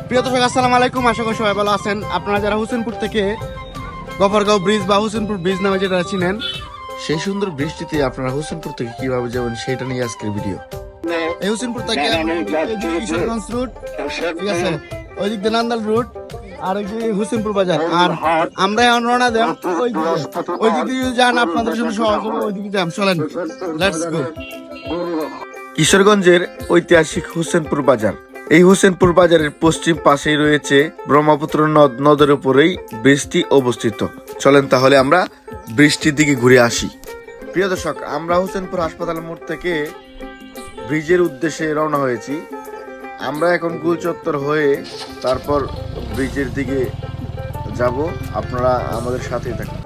প্রিয় দর্শক আসসালামু আলাইকুম, আশা করি সবাই ভালো আছেন। আপনারা যারা হোসেনপুর থেকে গফরগাঁও ব্রিজ বা হোসেনপুর ব্রিজ নামে যেটা চিনেন, সেই সুন্দর বৃষ্টিতে আপনারা হোসেনপুর থেকে কিভাবে যাবেন সেটা নিয়ে আজকের ভিডিও। এই হোসেনপুর থেকে কিশোরগঞ্জ রুট, ঠিক আছে, ওই দিক দিয়ে নান্দাল রুট, আর ওই যে হোসেনপুর বাজার। আর আমরা এখন রওনা দেব ওই দিক দিয়ে যান, আপনাদের জন্য সহজ হবে। ওই দিকে যান, চলেন, লেটস গো। কিশোরগঞ্জের ঐতিহাসিক হোসেনপুর বাজার। এই হোসেনপুর বাজারের পশ্চিম পাশেই রয়েছে ব্রহ্মপুত্র নদের উপরেই ব্রিজটি অবস্থিত। চলেন তাহলে আমরা ব্রিজটির দিকে ঘুরে আসি। প্রিয় দর্শক, আমরা হোসেনপুর হাসপাতাল মোড় থেকে ব্রিজের উদ্দেশ্যে রওনা হয়েছি। আমরা এখন গুল চত্বর হয়ে তারপর ব্রিজের দিকে যাব। আপনারা আমাদের সাথেই থাকুন।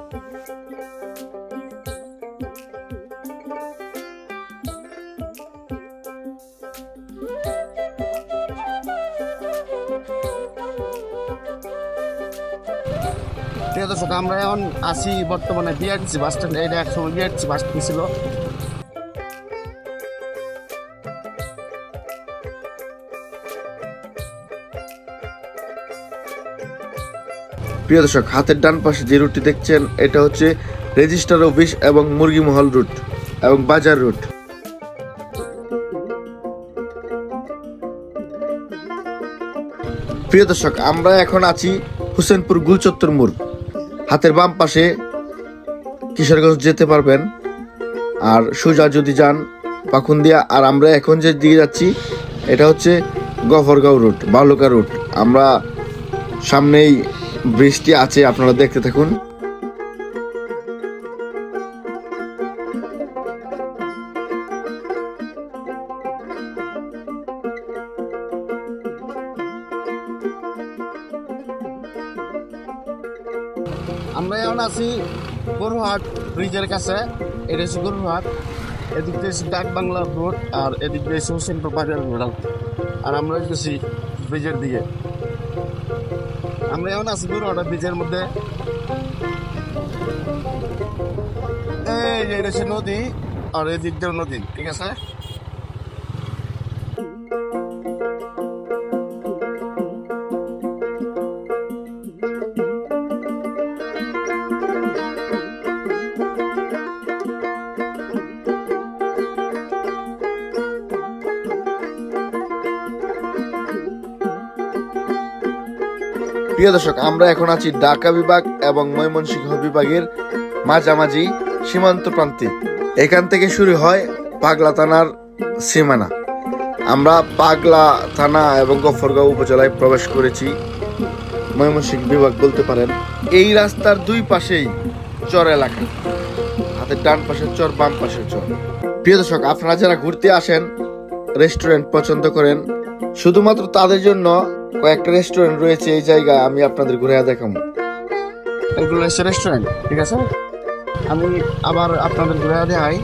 ঠিক আছে, আমরা এখন আসি বর্তমানে বিআরটিসি বাস স্ট্যান্ড। এটা একসময় বিআরটিসি বাস স্ট্যান্ড ছিল। প্রিয় দর্শক, হাতের ডান পাশে যে রুটটি দেখছেন এটা হচ্ছে রেজিস্টার অফিস এবং মুরগিমহল রুট এবং বাজার রুট। প্রিয় দর্শক, আমরা এখন আছি হোসেনপুর গুলচত্বর মোড়। হাতের বাম পাশে কিশোরগঞ্জ যেতে পারবেন, আর সোজা যদি যান পাখুন্দিয়া। আর আমরা এখন যে দিকে যাচ্ছি এটা হচ্ছে গফরগাঁও রুট, বালুকা রুট। আমরা সামনেই ব্রিজটি আছে, আপনারা দেখতে থাকুন। আমরা এখন আছি গরুহাট ব্রিজের কাছে। এটা হচ্ছে গরুহাট, এদিক দিয়ে ডাক বাংলা রোড, আর এদিক দিয়ে হোসেনপুর বাজার রোড। আর আমরা গেছি ব্রিজের দিকে। আমরা এখন আছি গরুহাট ব্রিজের মধ্যে। এই যে এটা হচ্ছে নদী, আর এদিক দিয়েও নদী, ঠিক আছে। প্রিয় দর্শক, আমরা এখন আছি ঢাকা বিভাগ এবং ময়মনসিংহ বিভাগের মাঝামাঝি সীমান্ত প্রান্তে। এখান থেকে শুরু হয় পাগলা থানার সীমানা। আমরা পাগলা থানা এবং গফরগাঁও উপজেলায় প্রবেশ করেছি, ময়মনসিংহ বিভাগ বলতে পারেন। এই রাস্তার দুই পাশেই চর এলাকা, হাতের ডান পাশের চর, বাম পাশের চর। প্রিয় দর্শক, আপনারা যারা ঘুরতে আসেন, রেস্টুরেন্ট পছন্দ করেন, শুধুমাত্র তাদের জন্য কয়েকটা রেস্টুরেন্ট রয়েছে এই জায়গায়। আমি আপনাদের ঘুরে দেখাবো। এগুলো হচ্ছে রেস্টুরেন্ট, ঠিক আছে। আমি আবার আপনাদের ঘুরে দেখাই।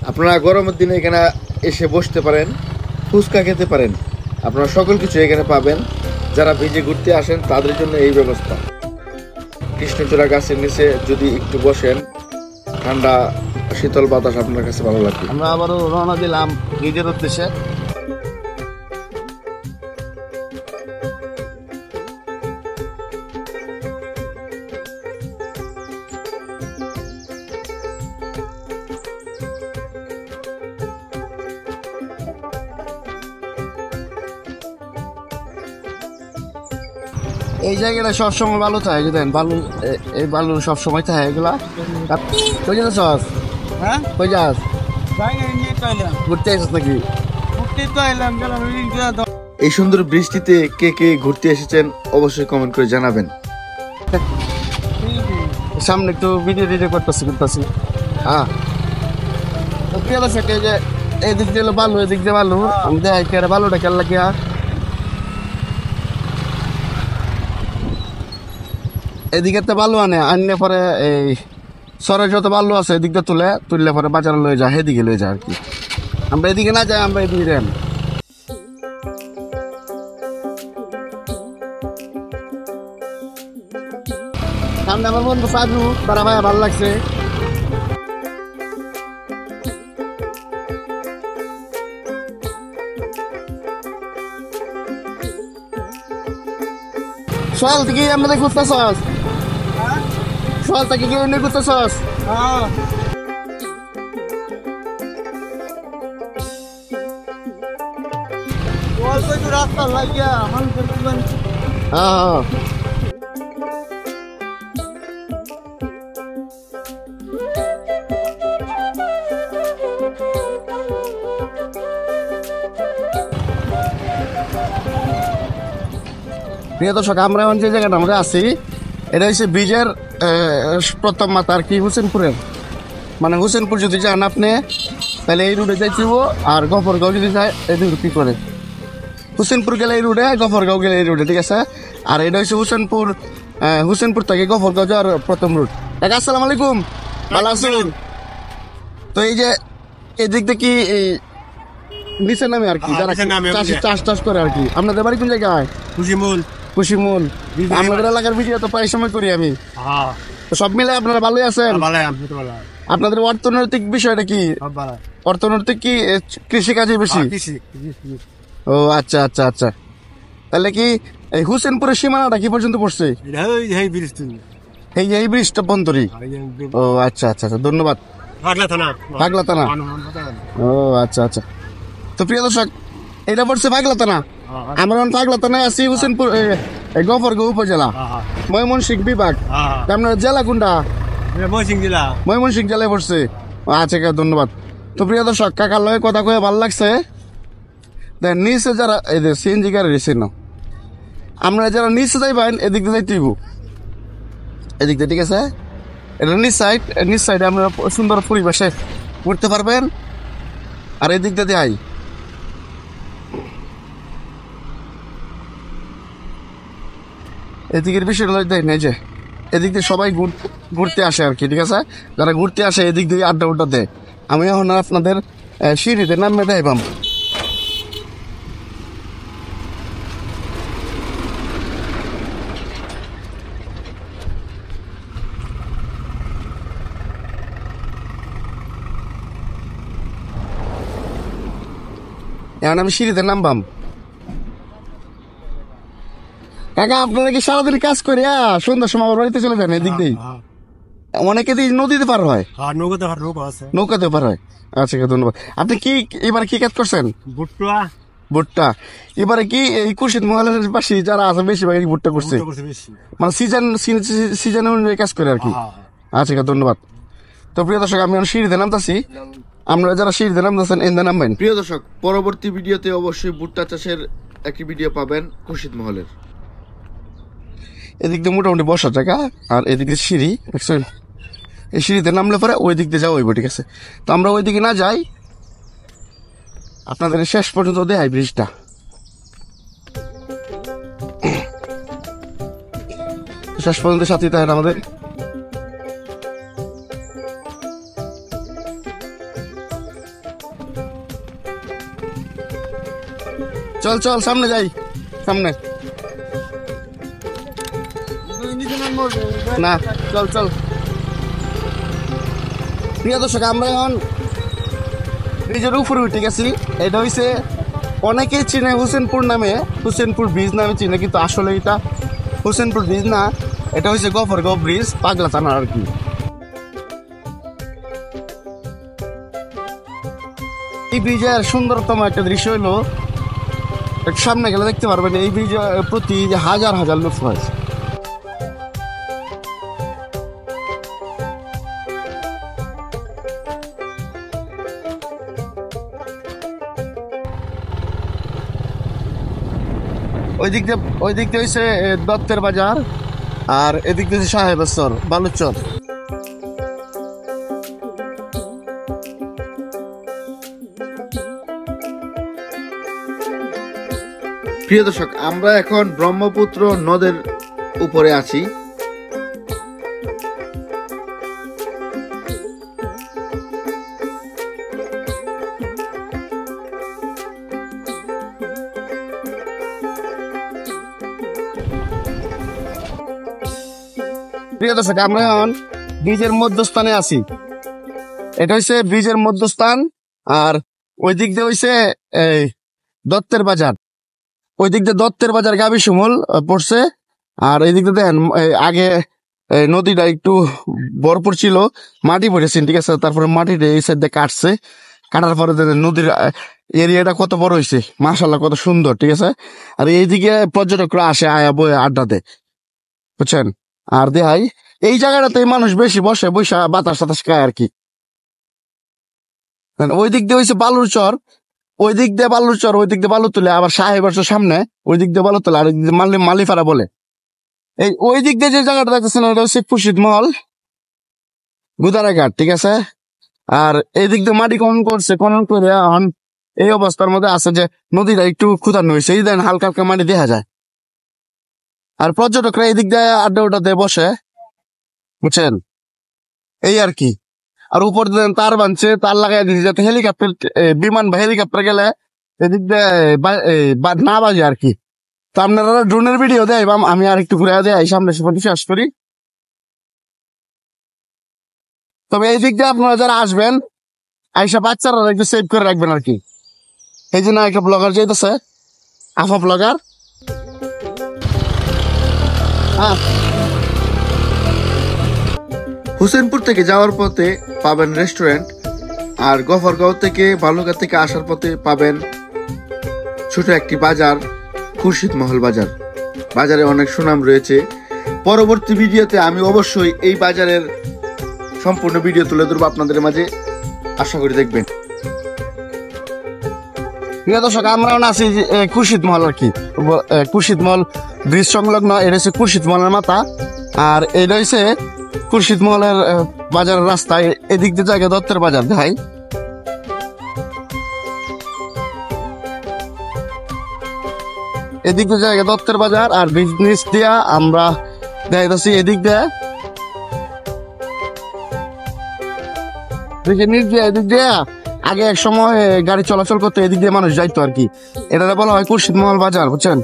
আপনারা গরমের দিনে এখানে এসে বসতে পারেন, ফুচকা খেতে পারেন। আপনারা সকল কিছু এখানে পাবেন। যারা ভিজে ঘুরতে আসেন তাদের জন্য এই ব্যবস্থা। কৃষ্ণচূড়া গাছের নিচে যদি একটু বসেন, ঠান্ডা শীতল বাতাস আপনার কাছে ভালো লাগবে। আমরা আবারও রওনা দিলাম ব্রিজের উদ্দেশ্যে। এই জায়গাটা সবসময় ভালো থাকে, বুঝলেন, বালু, এই বালু সবসময় থাকে এগুলা। কই যাস? হ্যাঁ, কই যাস? ঘুরতে আসিস নাকি? এই সুন্দর বৃষ্টিতে কে কে ঘুরতে এসেছেন অবশ্যই কমেন্ট করে জানাবেন। সামনে একটু ভিডিও করতেছি। হ্যাঁ, যে এদিক দিয়ে বালু, এদিক দিয়ে বালু। আমি দেখাই বালুটা কেন লাগিয়া। এদিকে তো বালু আনলে পরে এই সরের যত বালু আছে এদিকটা তুললে পরে বাজারে লয়ে যায়, এদিকে লয়ে যায় আর কি। আমরা এদিকে না যাই, আমরা এদিকে যাই। সামনে আমার বন্ধু সাজু তারা ভাই ভালো লাগছে। সকাল থেকে আমাদের ঘুরতেছস? সকাল থেকে কি এমনি ঘুরতেছস? রাস্তা লাগিয়া হ্যাঁ প্রিয় দর্শক, আমরা এখন যে জায়গাটা আমরা আছি এটা হচ্ছে ব্রিজের প্রথম মাথা আর কি, হোসেনপুরের। মানে হোসেনপুর যদি যান আপনি তাহলে এই রুটে যাইতে হইব, আর গফরগাঁও যদি যায় এই রুট কি করে, হোসেনপুর গেলে এই রুটে, গফরগাঁও গেলে এই রুটে, ঠিক আছে। আর এটা হচ্ছে হোসেনপুর থেকে গফরগাঁও যাওয়ার প্রথম রুট। কাকা আসসালামু আলাইকুম, ভালো আছেন? তো এই যে এদিক থেকে নিচে নামে আর কি যারা চাষ করে আর কি। আপনাদের বাড়ি কোন জায়গায়? কুশিমুল। আপনাদের এলাকার ভিডিও তো প্রায় সময় করি আমি। তো সব মিলে আপনারা ভালোই আছেন? আপনাদের অর্থনৈতিক বিষয়টা কি? অর্থনৈতিক কি কৃষি কাজে বেশি? ও আচ্ছা আচ্ছা আচ্ছা। তাহলে কি এই হোসেনপুরের সীমানাটা কি পর্যন্ত পড়ছে? এই ব্রিজটা পন্তরি। ও আচ্ছা আচ্ছা আচ্ছা, ধন্যবাদ। পাগলা থানা। ও আচ্ছা আচ্ছা। তো প্রিয় দর্শক, এটা পড়ছে পাগলা থানা। আমরা পাগলা থানায় আছি, হোসেনপুর গফরগাঁও উপজেলা, ময়মনসিংহ বিভাগ। আপনার জেলা কোনটা? ময়মনসিংহ জেলায় পড়ছে। আচ্ছা কাকা, ধন্যবাদ। তো প্রিয় দর্শক, কাকার লগে কথা কয়ে ভালো লাগছে। নিচে যারা এই যে সিএনজি গাড়ি রয়েছে না, আমরা যারা নিচে যাইবেন এদিক দিয়ে যাইতে হইব, এদিক দিয়ে, ঠিক আছে। এটা নিচ সাইডে আপনারা সুন্দর পরিবেশে ঘুরতে পারবেন। আর এদিক দিয়ে আই এদিকের বিষয়টা দেয় না, যে এদিক দিয়ে সবাই ঘুরতে আসে আর কি, ঠিক আছে। যারা ঘুরতে আসে এদিক দিয়ে আড্ডা উড্ডা দেয়। আমি এখন আপনাদের সিঁড়িতে নামে দেখাইবাম। এখন আমি সিঁড়িতে নামবাম। কাকা, আপনারা কি সারাদিন কাজ করিয়া সন্ধ্যার সময় আমার বাড়িতে চলে যান এদিক দিয়ে? অনেকে নদীতে পার হয়, নৌকাতে পার হয়। আচ্ছা, ধন্যবাদ। আপনি কি এবার কি কাজ করছেন? ভুট্টা। এবারে কি এই কুশিত মহলের পাশে যারা আছে বেশিরভাগ ভুট্টা করছে, মানে সিজন অনুযায়ী কাজ করে আর কি। আচ্ছা, ধন্যবাদ। তো প্রিয় দর্শক, আমি সিঁড়িতে নামতাছি, আমরা যারা সিঁড়িতে নামতেছেন এনে নামবেন। প্রিয় দর্শক, পরবর্তী ভিডিওতে অবশ্যই ভুট্টা চাষের একটি ভিডিও পাবেন কুশিত মহলের। এদিক দিয়ে মোটামুটি বসার জায়গা, আর এদিক দিয়ে সিঁড়ি, দেখছেন? এই সিঁড়িতে নামলে পরে ওই দিক দিয়ে যাওয়া হইব, ঠিক আছে। তো আমরা ওই দিকে না যাই, আপনাদের শেষ পর্যন্ত দেখাই ব্রিজটা। শেষ পর্যন্ত সাথে থাকেন আমাদের। চল চল, সামনে যাই, সামনে না, চল চল। প্রিয় দর্শক, আমরা এখন ব্রিজের উপরে উঠে গেছি। এটা হইছে অনেকেই চিনে হোসেনপুর নামে, হোসেনপুর ব্রিজ নামে চিনে, কিন্তু আসলে এটা হোসেনপুর ব্রিজ না, এটা হচ্ছে গফরগাঁও ব্রিজ, পাগলা থানা আর কি। এই ব্রিজের সুন্দরতম একটা দৃশ্য হইলো, সামনে গেলে দেখতে পারবেন এই ব্রিজে প্রতি হাজার হাজার লোক হয়। ওই দিক দিয়ে হচ্ছে দত্তের বাজার, আর এদিক দিয়ে সাহেবের চর, বালুচর। প্রিয় দর্শক, আমরা এখন ব্রহ্মপুত্র নদের উপরে আছি। প্রিয় দর্শক আমরা এখন ব্রিজের মধ্যস্থানে আছি। এটা হচ্ছে ব্রিজের মধ্যস্থান, আর ওই দিক দিয়ে হইছে এই দত্তের বাজার। ওই দিক দিয়ে দত্তের বাজার গাবি শিমুল পড়ছে। আর এই দিক দিয়ে দেখেন আগে নদীটা একটু ভরপুর ছিল, মাটি পড়েছে, ঠিক আছে। তারপরে মাটিটা এই সাইড দিয়ে কাটছে, কাটার পরে নদীর এরিয়াটা কত বড় হয়েছে, মাশাআল্লাহ কত সুন্দর, ঠিক আছে। আর এইদিকে পর্যটকরা আসে আয়া বয়ে আড্ডাতে, বুঝছেন। আর দেখাই এই জায়গাটাতে মানুষ বেশি বসে, বৈশা বাতাস টাতাস খায় আর কি। ওই দিক দিয়ে হয়েছে বালুর চর, ওই দিক দিয়ে বালুর চর, ওই দিক দিয়ে বালু তুলে, আবার সাহেবের সামনে ওই দিক দিয়ে বালু তুলে, আর মালিফারা বলে। এই ওই দিক দিয়ে যে জায়গাটা দেখতেছেন ওটা হচ্ছে খুরশিদ মহল গুদারাঘাট, ঠিক আছে। আর এই দিক দিয়ে মাটি খনন করছে, খনন করে এখন এই অবস্থার মধ্যে আছে যে নদীটা একটু খুদানো হয়েছে, এই দেন হালকা হালকা মাটি দেখা যায়। আর পর্যটকরা এই দিক দিয়ে আড্ডা উড্ডাতে বসে, বুঝছেন, এই আর কি। আর উপর দিয়ে তার বানছে, তার লাগাই দিচ্ছে যাতে হেলিকপ্টার, বিমান বা হেলিকপ্টার গেলে এদিক দিয়ে না বাজে আর কি। তো আপনারা ড্রোনের ভিডিও দেয়, আমি আর একটু ঘুরে দেয় সামনে শেষ করি। তবে এই দিক দিয়ে আপনারা যারা আসবেন আইসা বাচ্চারা একটু সেভ করে রাখবেন আর কি। এই জন্য একটা ব্লগার যাইতেছে, আফা ব্লগার। হ্যাঁ, হুসেনপুর থেকে যাওয়ার পথে পাবেন রেস্টুরেন্ট, আর গফরগাঁও থেকে বালুঘাট থেকে আসার পথে পাবেন ছোট একটি বাজার, খুরশিদ মহল বাজার। বাজারে অনেক সুনাম রয়েছে। পরবর্তী ভিডিওতে আমি অবশ্যই এই বাজারের সম্পূর্ণ ভিডিও তুলে ধরবো আপনাদের মাঝে, আশা করি দেখবেন। প্রিয় দর্শক আমরা আছি খুরশিদ মহল আর কি। খুরশিদ মহল ব্রিজ সংলগ্ন, এটা হচ্ছে খুরশিদ মহলের মাথা। আর এটা হচ্ছে খুরশিদ মহলের বাজারের রাস্তা। এদিক দিয়ে জায়গা দত্তের বাজার দেখাই। এদিক দিয়ে জায়গা দত্তের বাজার, আর বিজনেস দিয়া আমরা দেখাইতেছি এদিক দিয়ে, এদিক দিয়ে আগে এক সময় গাড়ি চলাচল করতে এদিক দিয়ে মানুষ যাইতো আর কি। এটা বলা হয় খুরশিদ মহল বাজার, বুঝছেন।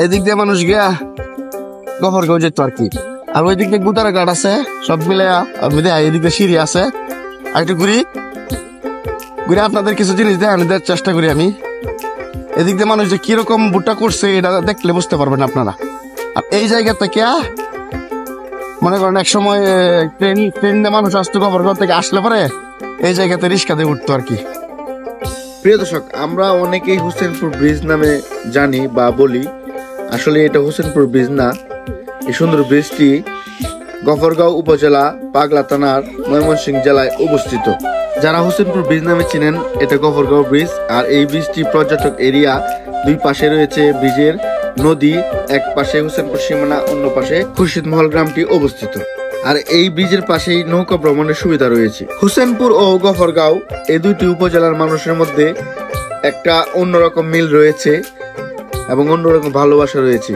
এদিক দিয়ে মানুষ গিয়া গফরগাঁও যেত আর কি। আর ওই দিক দিয়ে গুদারাঘাট আছে, সব মিলে এদিক দিয়ে সিঁড়ি আছে। আর একটু ঘুরি আপনাদের কিছু জিনিস দেওয়ার চেষ্টা করি আমি। এদিক দিয়ে মানুষ যে কিরকম ভুট্টা করছে এটা দেখলে বুঝতে পারবেন আপনারা। আর এই জায়গা থেকে মনে করেন এক সময় ট্রেন দিয়ে মানুষ আসতো, গফরগাঁও থেকে আসলে পরে এই জায়গাতে রিক্সা দিয়ে উঠতো আর কি। প্রিয় দর্শক, আমরা অনেকেই হোসেনপুর ব্রিজ নামে জানি বা বলি, আসলে এটা হোসেনপুর ব্রিজ না। এই সুন্দর ব্রিজটি গফরগাঁও উপজেলা, পাগলা থানার, ময়মনসিংহ জেলায় অবস্থিত। যারা হোসেনপুর ব্রিজ নামে চিনেন, এটা গফরগাঁও ব্রিজ। আর এই ব্রিজটি পর্যটক এরিয়া, দুই পাশে রয়েছে ব্রিজের নদী, এক পাশে হোসেনপুর সীমানা, অন্য পাশে খুরশিদ মহল গ্রামটি অবস্থিত। আর এই ব্রিজের পাশেই নৌকা ভ্রমণের সুবিধা রয়েছে। হোসেনপুর ও গফরগাঁও এই দুইটি উপজেলার মানুষের মধ্যে একটা অন্যরকম মিল রয়েছে এবং অন্যরকম ভালোবাসা রয়েছে।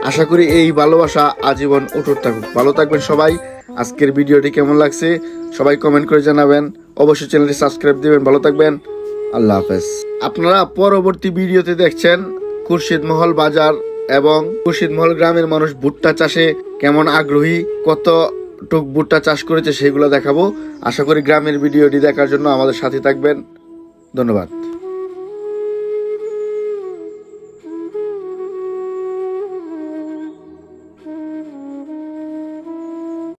আশা করি এই ভালোবাসা আজীবন অটুট থাকুক। ভালো থাকবেন সবাই। আজকের ভিডিওটি কেমন লাগছে সবাই কমেন্ট করে জানাবেন। অবশ্যই চ্যানেলটি সাবস্ক্রাইব দিবেন। ভালো থাকবেন, আল্লাহ হাফেজ। আপনারা পরবর্তী ভিডিওতে দেখছেন খুরশিদ মহল বাজার এবং খুরশিদ মহল গ্রামের মানুষ ভুট্টা চাষে কেমন আগ্রহী, কতটুক ভুট্টা চাষ করেছে সেগুলো দেখাবো। আশা করি গ্রামের ভিডিওটি দেখার জন্য আমাদের সাথে থাকবেন। ধন্যবাদ।